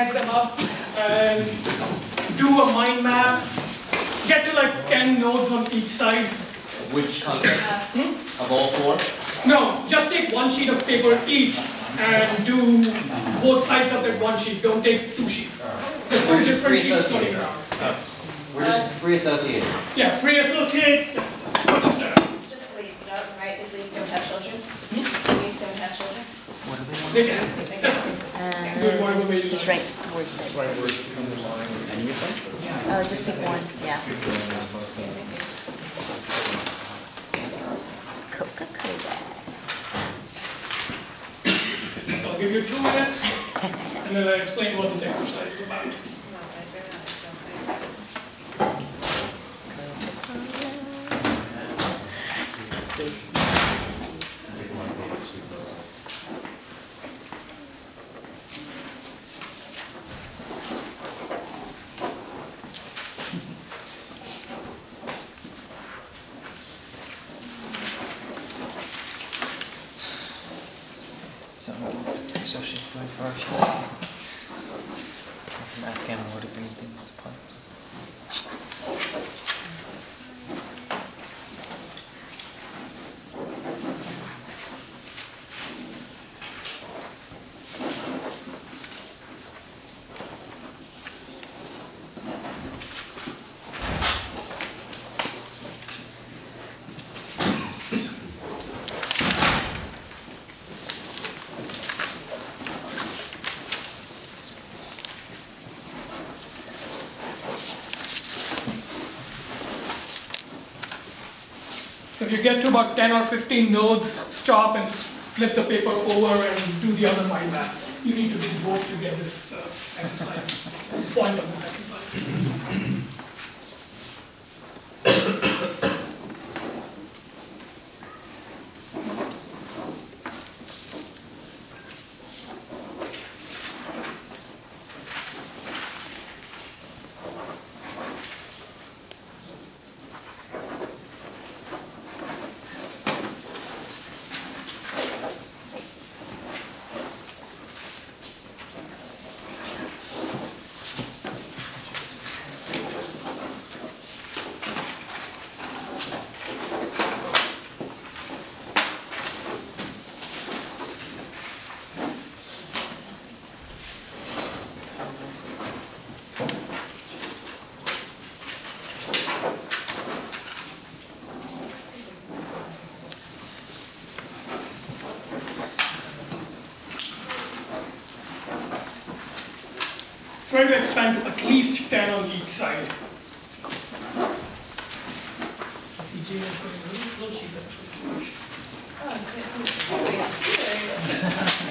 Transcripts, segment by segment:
connect them up, and do a mind map. Get to like 10 nodes on each side. Which concept? Of all four? No, just take one sheet of paper each and do both sides of that one sheet. Don't take two sheets. Two different sheets floating around. We're just free associated. Yeah, free associate. Just leaves, no, right? The leaves don't have children. Leaves don't have children. What do they want? They can. Do whatever way you Just like. write words. Any of them? Just pick one, yeah. Coca-Cola. I'll give you 2 minutes, and then I'll explain what this exercise is about. So, associate with version. Afghan would have been things to play. So if you get to about 10 or 15 nodes, stop and flip the paper over and do the other mind map. You need to do both to get this exercise, point of this exercise. Try to expand to at least 10 on each side. CJ is going really slow, she's actually.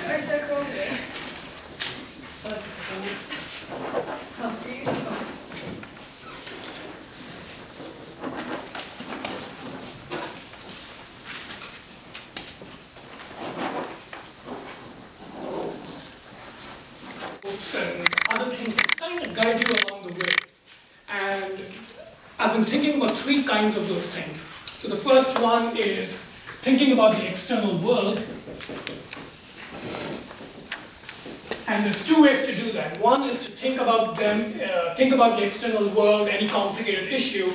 They're so cool today. That's beautiful. And other things that kind of guide you along the way. And I've been thinking about 3 kinds of those things. So the first one is thinking about the external world. And there's 2 ways to do that. One is to think about the external world, any complicated issue,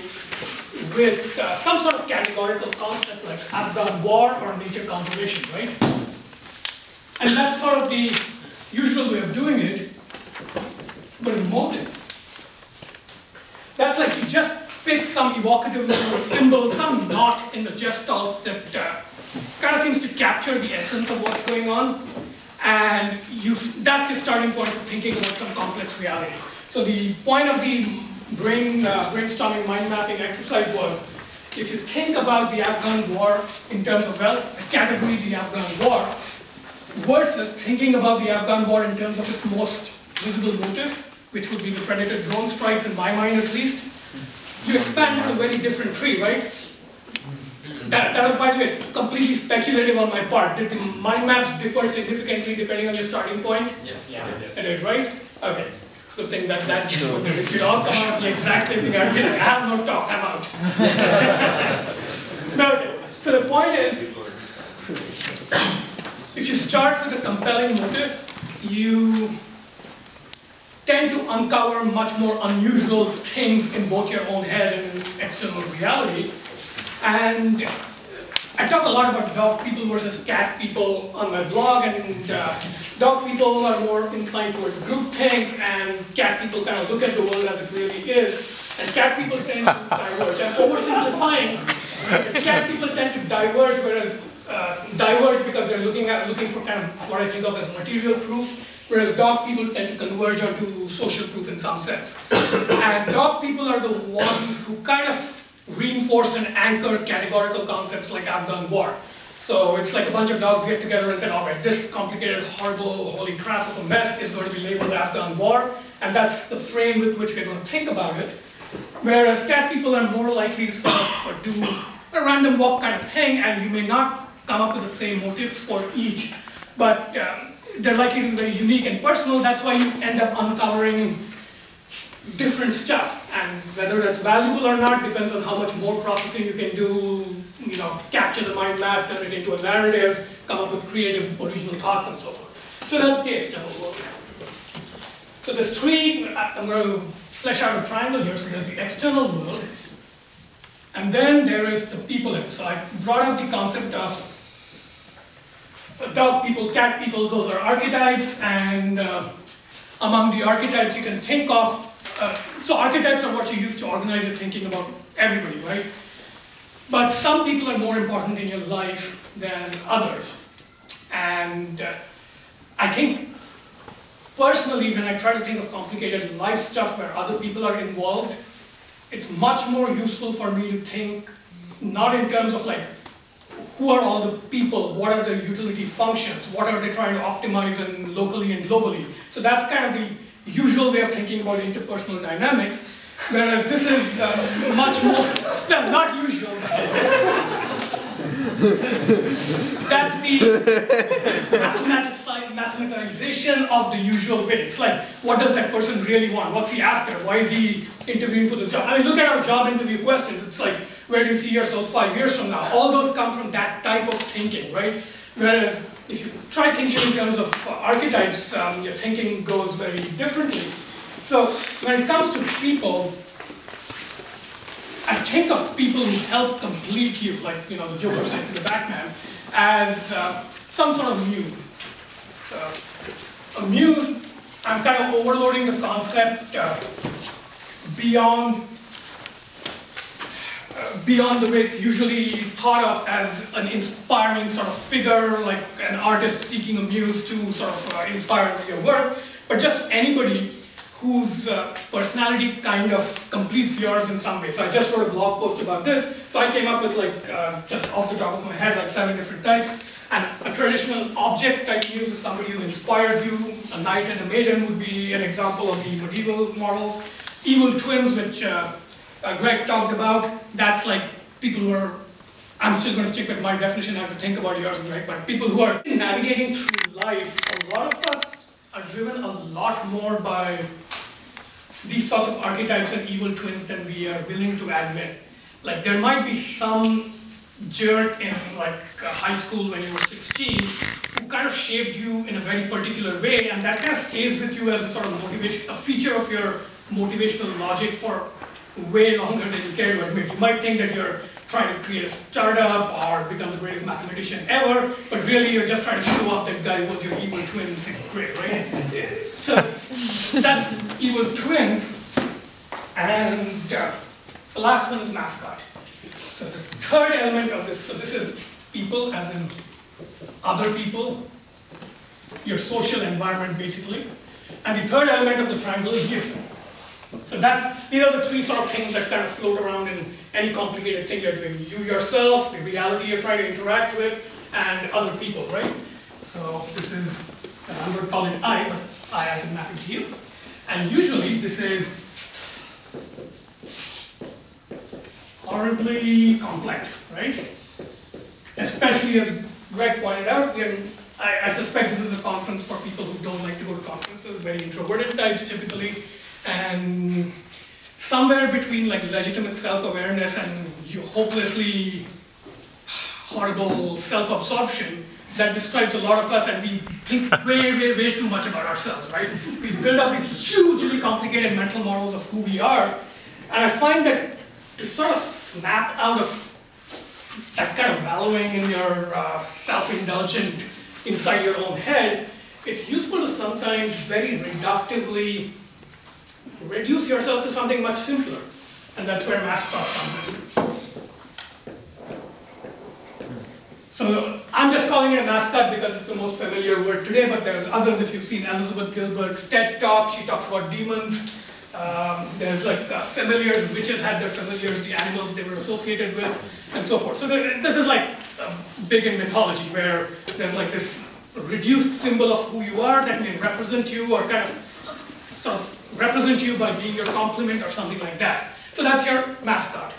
with some sort of categorical concept like Afghan war or nature conservation, right? And that's sort of the usual way of doing it. But a motive. That's like you just pick some evocative little symbol, some knot in the gestalt that kind of seems to capture the essence of what's going on. And that's your starting point for thinking about some complex reality. So the point of the brainstorming mind mapping exercise was, if you think about the Afghan war in terms of, well, the category the Afghan war, versus thinking about the Afghan war in terms of its most visible motive, which would be the Predator drone strikes in my mind at least, you expand into a very different tree, right? That was, by the way, completely speculative on my part. Did the mind maps differ significantly depending on your starting point? Yes. Yeah. It is, right? Okay. Good thing that just was there. If you all come out the exact same thing, I'd be like, I have no talk, I'm out. Okay. So the point is, if you start with a compelling motive, you tend to uncover much more unusual things in both your own head and external reality. And I talk a lot about dog people versus cat people on my blog, and dog people are more inclined towards groupthink, and cat people kind of look at the world as it really is, and cat people tend to diverge. I'm oversimplifying. Cat people tend to diverge, whereas diverge because they're looking for kind of what I think of as material proof, whereas dog people tend to converge onto social proof in some sense. And dog people are the ones who kind of reinforce and anchor categorical concepts like Afghan war. So it's like a bunch of dogs get together and say, all right, this complicated, horrible, holy crap of a mess is going to be labeled Afghan war, and that's the frame with which we're going to think about it. Whereas cat people are more likely to sort of do a random walk kind of thing, and you may not come up with the same motives for each, but they're likely to be very unique and personal. That's why you end up uncovering different stuff, and whether that's valuable or not depends on how much more processing you can do, you know, capture the mind map, turn it into a narrative, come up with creative original thoughts and so forth. So that's the external world. So there's three, I'm going to flesh out a triangle here. So there's the external world, and then there is the people inside. I brought up the concept of dog people, cat people, those are archetypes, and among the archetypes you can think of, so archetypes are what you use to organize your thinking about everybody, right? But some people are more important in your life than others. And I think, personally, when I try to think of complicated life stuff where other people are involved, it's much more useful for me to think not in terms of like, who are all the people, what are the utility functions, what are they trying to optimize and locally and globally. So that's kind of the usual way of thinking about interpersonal dynamics, whereas this is much more, no, not usual. That's the mathematization of the usual way. It's like, what does that person really want? What's he after? Why is he interviewing for this job? I mean, look at our job interview questions. It's like, where do you see yourself 5 years from now? All those come from that type of thinking, right? Whereas if you try thinking in terms of archetypes, your thinking goes very differently. So when it comes to people, I think of people who help complete you, like, you know, the Joker said to the Batman, as some sort of muse. So a muse, I'm kind of overloading the concept beyond the way it's usually thought of as an inspiring sort of figure, like an artist seeking a muse to sort of inspire your work, but just anybody whose personality kind of completes yours in some way. So I just wrote a blog post about this. So I came up with like, just off the top of my head, like 7 different types. And a traditional object type muse is somebody who inspires you. A knight and a maiden would be an example of the medieval model. Evil twins, which Greg talked about, that's like people who are, I'm still going to stick with my definition, I have to think about yours, Greg, but people who are navigating through life, a lot of us are driven a lot more by these sorts of archetypes and evil twins than we are willing to admit. Like there might be some jerk in like high school when you were 16 who kind of shaped you in a very particular way, and that kind of stays with you as a sort of motivation, a feature of your motivational logic for way longer than you care to admit. You might think that you're trying to create a startup or become the greatest mathematician ever, but really you're just trying to show up that guy was your evil twin in 6th grade, right? So that's evil twins. And the last one is mascot. So the third element of this, so this is people as in other people, your social environment basically. And the third element of the triangle is you. So these are the three sort of things that kind of float around in any complicated thing you're doing. You yourself, the reality you're trying to interact with, and other people, right? So this is, I'm going to call it I, but I as in mapping to you. And usually this is horribly complex, right? Especially as Greg pointed out, I suspect this is a conference for people who don't like to go to conferences, very introverted types typically. And somewhere between like legitimate self-awareness and hopelessly horrible self-absorption, that describes a lot of us, and we think way too much about ourselves, right? We build up these hugely complicated mental models of who we are, and I find that to sort of snap out of that kind of wallowing in your self-indulgent inside your own head, it's useful to sometimes very reductively reduce yourself to something much simpler, and that's where mascot comes in. So I'm just calling it a mascot because it's the most familiar word today, but there's others. If you've seen Elizabeth Gilbert's TED Talk, she talks about demons. There's like familiars, witches had their familiars, the animals they were associated with, and so forth. So this is like big in mythology, where there's like this reduced symbol of who you are that may represent you, or kind of sort of represent you by being your complement or something like that. So that's your mascot.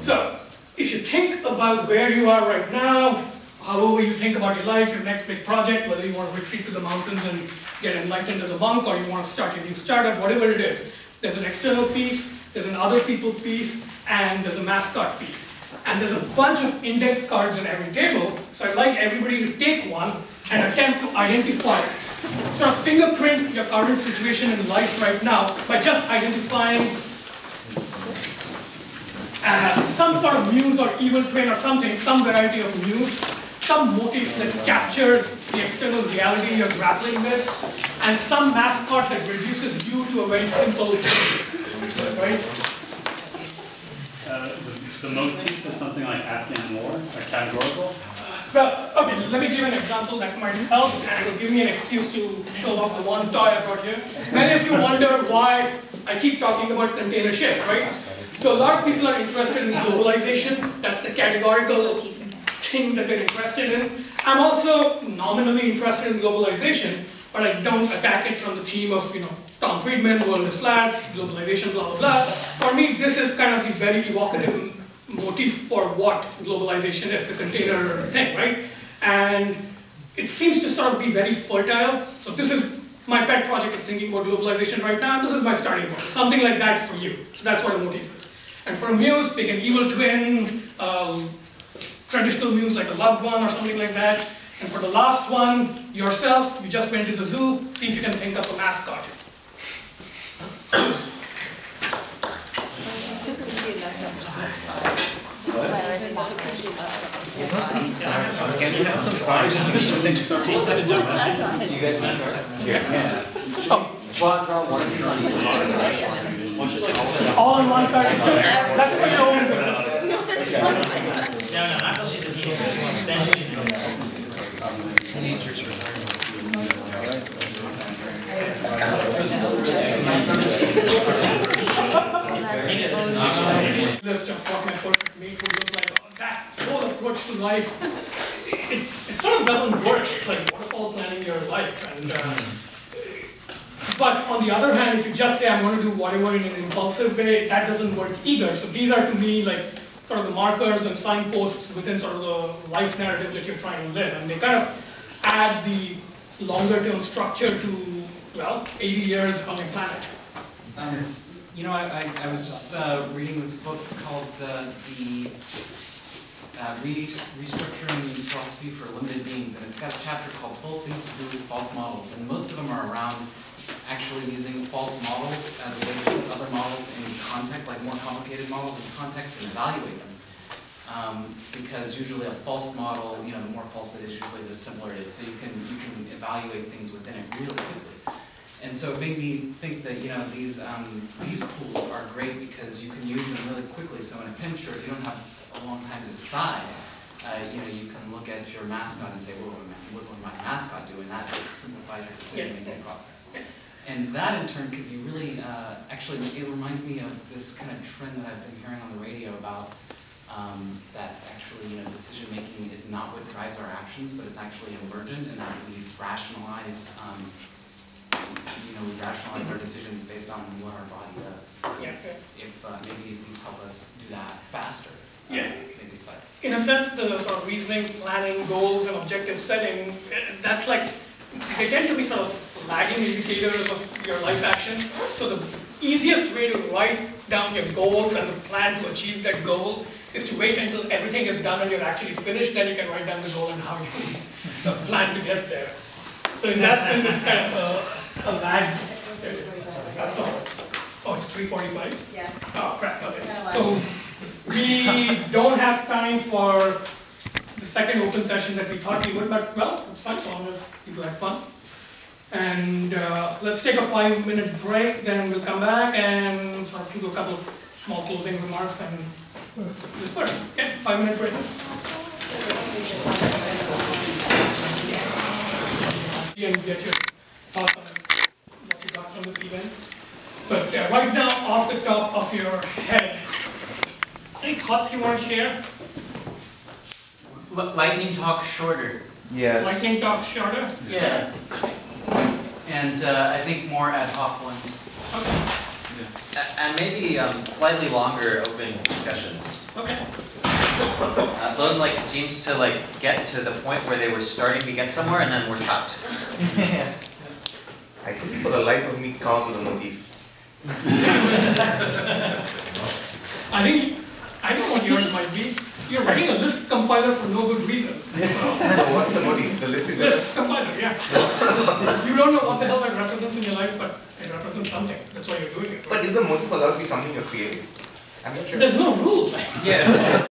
So if you think about where you are right now, however you think about your life, your next big project, whether you want to retreat to the mountains and get enlightened as a monk, or you want to start a new startup, whatever it is, there's an external piece, there's an other people piece, and there's a mascot piece. And there's a bunch of index cards in every table, so I'd like everybody to take one and attempt to identify, sort of fingerprint your current situation in life right now by just identifying some sort of muse or evil twin or something, some variety of muse, some motif that captures the external reality you're grappling with, and some mascot that reduces you to a very simple thing, right? The motif is something like Afghan war, or categorical? Well, okay, let me give you an example that might help, and it'll give me an excuse to show off the one toy I brought here. Many of you wonder why I keep talking about container ships, right? So a lot of people are interested in globalization. That's the categorical thing that they're interested in. I'm also nominally interested in globalization, but I don't attack it from the theme of, Tom Friedman, world is flat, globalization, blah, blah, blah. For me, this is kind of the very evocative motif for what globalization is, the container thing, right? And it seems to sort of be very fertile. So this is, my pet project is thinking about globalization right now. This is my starting point, something like that for you. So that's what a motif is. And for a muse, pick an evil twin, traditional muse like a loved one or something like that. And for the last one, yourself, you just went to the zoo, see if you can think of a mascot. All in one card. That's for your own good. No, not till she's a teenager. Then she can do it. List of what my perfect mate would look like. That whole approach to life, it sort of doesn't work. It's like waterfall planning your life. And but on the other hand, if you just say I'm going to do whatever in an impulsive way, that doesn't work either. So these are to me like sort of the markers and signposts within sort of the life narrative that you're trying to live, and they kind of add the longer-term structure to, well, 80 years on the planet. I was just reading this book called the Restructuring Philosophy for Limited Beings, and it's got a chapter called 12 Things to Do with False Models, and most of them are around actually using false models as a way to put other models in context, like more complicated models in context, and evaluate them. Because usually a false model, the more false it is, usually the simpler it is, so you can evaluate things within it really quickly. And so it made me think that these tools are great because you can use them really quickly. So in a pinch, or if you don't have a long time to decide, you can look at your mascot and say, what would my mascot do? And that simplifies your decision-making process. And that in turn could be really, actually, it reminds me of this kind of trend that I've been hearing on the radio about, that actually, decision-making is not what drives our actions, but it's actually emergent, and that we rationalize. We rationalize our decisions based on what our body does. So maybe if these help us do that faster, maybe it's better. In a sense, the sort of reasoning, planning, goals, and objective setting, that's like, they tend to be sort of lagging indicators of your life actions. So the easiest way to write down your goals and the plan to achieve that goal is to wait until everything is done and you're actually finished, then you can write down the goal and how you the plan to get there. So in that sense, it's kind of a lag. Oh, it's 3:45? Yeah. Oh, crap, okay. Kinda lag. So we don't have time for the second open session that we thought we would, but well, it's fine as long as people had fun. And let's take a 5-minute break, then we'll come back and sort of do a couple of small closing remarks and disperse. Okay, 5-minute break. We just want to And get your thoughts on what you got from this event. But right now, off the top of your head, any thoughts you want to share? Lightning talk shorter. Yes. Lightning talk shorter? Yeah. And I think more ad hoc ones. Okay, And maybe slightly longer open discussions. okay. Those like seems to like get to the point where they were starting to get somewhere and then were cut. I think for the life of me, come up with a motif. I know what yours might be. You're writing a list compiler for no good reason. So, So what's the motif? The list is list compiler, yeah. You don't know what the hell that represents in your life, but it represents something. That's why you're doing it. But is the motif allowed to be something you're creating? I'm not sure. There's no rules. Yeah.